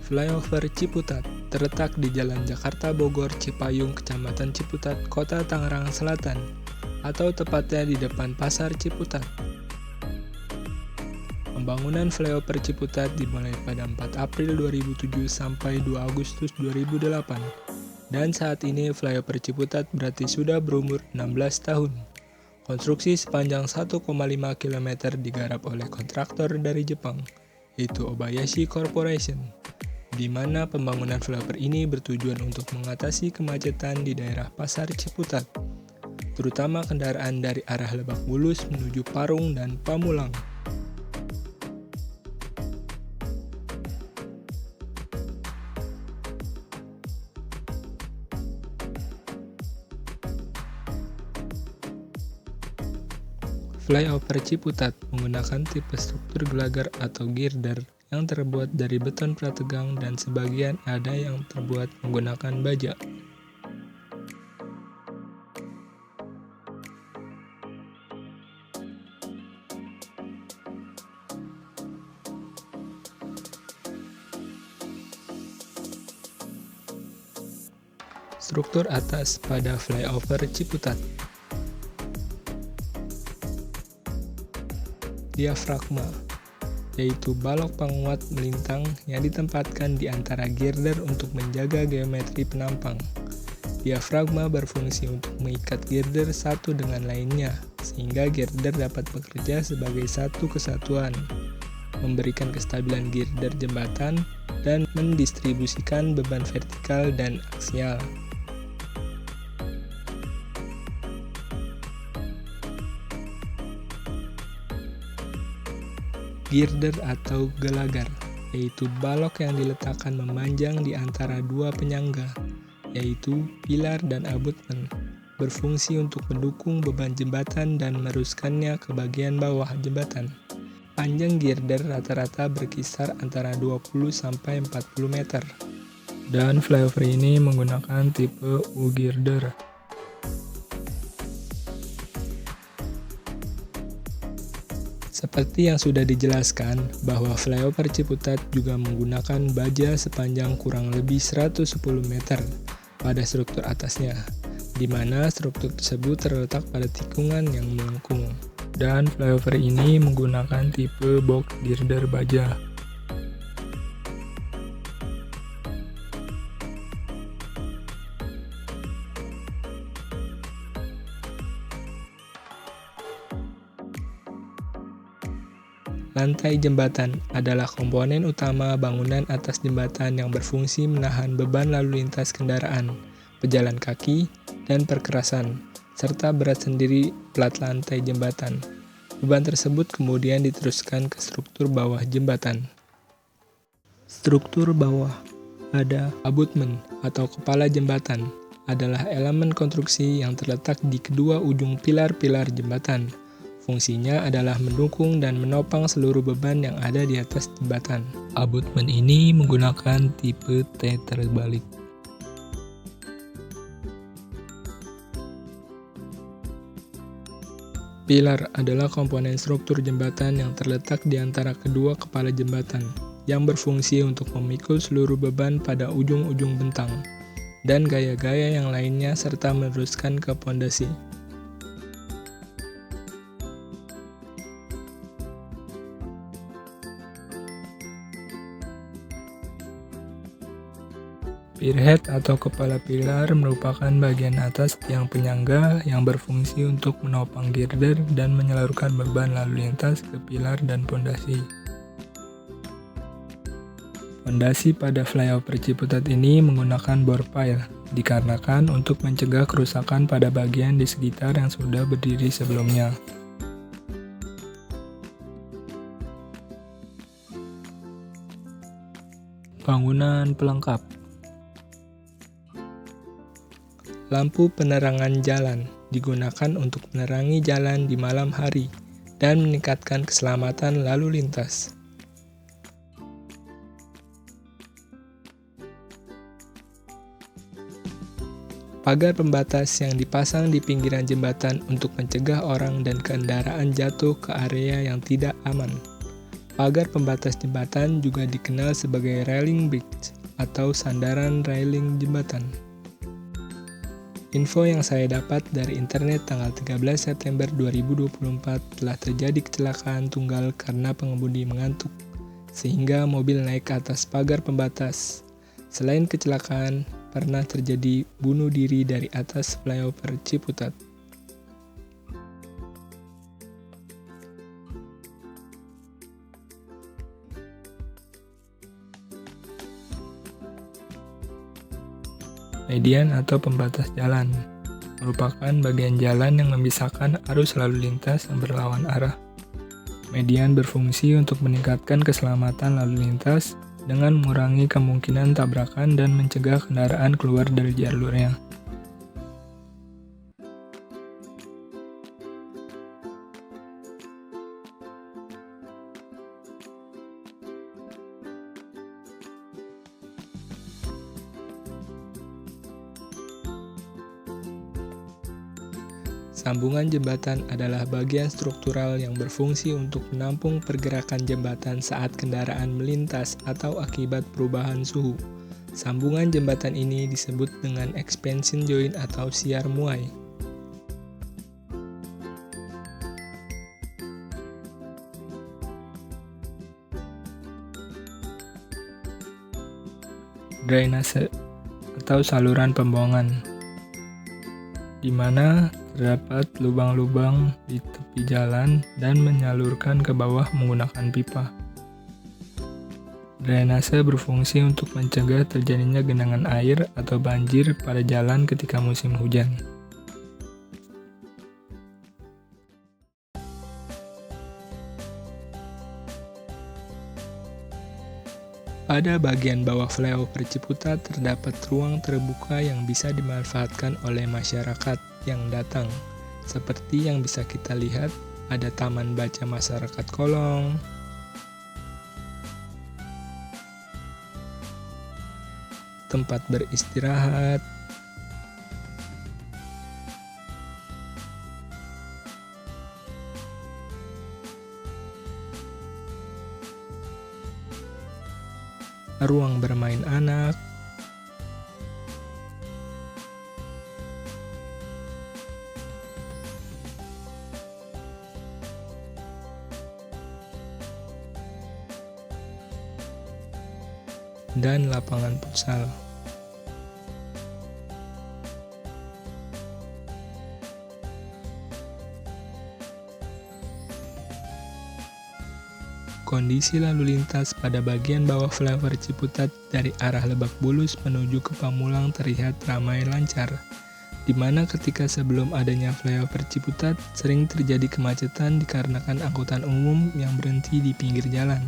Flyover Ciputat terletak di Jalan Jakarta Bogor Cipayung, Kecamatan Ciputat, Kota Tangerang Selatan, atau tepatnya di depan Pasar Ciputat. Pembangunan Flyover Ciputat dimulai pada 4 April 2007 sampai 2 Agustus 2008, dan saat ini Flyover Ciputat berarti sudah berumur 16 tahun. Konstruksi sepanjang 1,5 km digarap oleh kontraktor dari Jepang, yaitu Obayashi Corporation, di mana pembangunan flyover ini bertujuan untuk mengatasi kemacetan di daerah Pasar Ciputat, terutama kendaraan dari arah Lebak Bulus menuju Parung dan Pamulang. Flyover Ciputat menggunakan tipe struktur gelagar atau girder yang terbuat dari beton prategang dan sebagian ada yang terbuat menggunakan baja. Struktur atas pada Flyover Ciputat. Diafragma, yaitu balok penguat melintang yang ditempatkan di antara girder untuk menjaga geometri penampang. Diafragma berfungsi untuk mengikat girder satu dengan lainnya, sehingga girder dapat bekerja sebagai satu kesatuan, memberikan kestabilan girder jembatan, dan mendistribusikan beban vertikal dan aksial. Girder atau gelagar, yaitu balok yang diletakkan memanjang di antara dua penyangga, yaitu pilar dan abutmen, berfungsi untuk mendukung beban jembatan dan meneruskannya ke bagian bawah jembatan. Panjang girder rata-rata berkisar antara 20-40 meter. Dan flyover ini menggunakan tipe U-girder. Seperti yang sudah dijelaskan, bahwa Flyover Ciputat juga menggunakan baja sepanjang kurang lebih 110 meter pada struktur atasnya, di mana struktur tersebut terletak pada tikungan yang melengkung. Dan flyover ini menggunakan tipe box girder baja. Lantai jembatan adalah komponen utama bangunan atas jembatan yang berfungsi menahan beban lalu lintas kendaraan, pejalan kaki, dan perkerasan, serta berat sendiri plat lantai jembatan. Beban tersebut kemudian diteruskan ke struktur bawah jembatan. Struktur bawah ada abutmen atau kepala jembatan, adalah elemen konstruksi yang terletak di kedua ujung pilar-pilar jembatan. Fungsinya adalah mendukung dan menopang seluruh beban yang ada di atas jembatan. Abutmen ini menggunakan tipe T terbalik. Pilar adalah komponen struktur jembatan yang terletak di antara kedua kepala jembatan, yang berfungsi untuk memikul seluruh beban pada ujung-ujung bentang, dan gaya-gaya yang lainnya serta meneruskan ke pondasi. Pierhead atau kepala pilar merupakan bagian atas tiang penyangga yang berfungsi untuk menopang girder dan menyalurkan beban lalu lintas ke pilar dan pondasi. Pondasi pada Flyover Ciputat ini menggunakan bore pile, dikarenakan untuk mencegah kerusakan pada bagian di sekitar yang sudah berdiri sebelumnya. Bangunan pelengkap. Lampu penerangan jalan digunakan untuk menerangi jalan di malam hari dan meningkatkan keselamatan lalu lintas. Pagar pembatas yang dipasang di pinggiran jembatan untuk mencegah orang dan kendaraan jatuh ke area yang tidak aman. Pagar pembatas jembatan juga dikenal sebagai railing bridge atau sandaran railing jembatan. Info yang saya dapat dari internet tanggal 13 September 2024 telah terjadi kecelakaan tunggal karena pengemudi mengantuk, sehingga mobil naik ke atas pagar pembatas. Selain kecelakaan, pernah terjadi bunuh diri dari atas flyover Ciputat. Median atau pembatas jalan merupakan bagian jalan yang memisahkan arus lalu lintas yang berlawan arah. Median berfungsi untuk meningkatkan keselamatan lalu lintas dengan mengurangi kemungkinan tabrakan dan mencegah kendaraan keluar dari jalurnya. Sambungan jembatan adalah bagian struktural yang berfungsi untuk menampung pergerakan jembatan saat kendaraan melintas atau akibat perubahan suhu. Sambungan jembatan ini disebut dengan expansion joint atau siar muai. Drainase atau saluran pembuangan, di mana terdapat lubang-lubang di tepi jalan dan menyalurkan ke bawah menggunakan pipa. Drainase berfungsi untuk mencegah terjadinya genangan air atau banjir pada jalan ketika musim hujan. Pada bagian bawah flyover Ciputat terdapat ruang terbuka yang bisa dimanfaatkan oleh masyarakat yang datang. Seperti yang bisa kita lihat, ada taman baca masyarakat kolong, tempat beristirahat, ruang bermain anak, dan lapangan futsal. Kondisi lalu lintas pada bagian bawah flyover Ciputat dari arah Lebak Bulus menuju ke Pamulang terlihat ramai lancar, di mana ketika sebelum adanya flyover Ciputat sering terjadi kemacetan dikarenakan angkutan umum yang berhenti di pinggir jalan.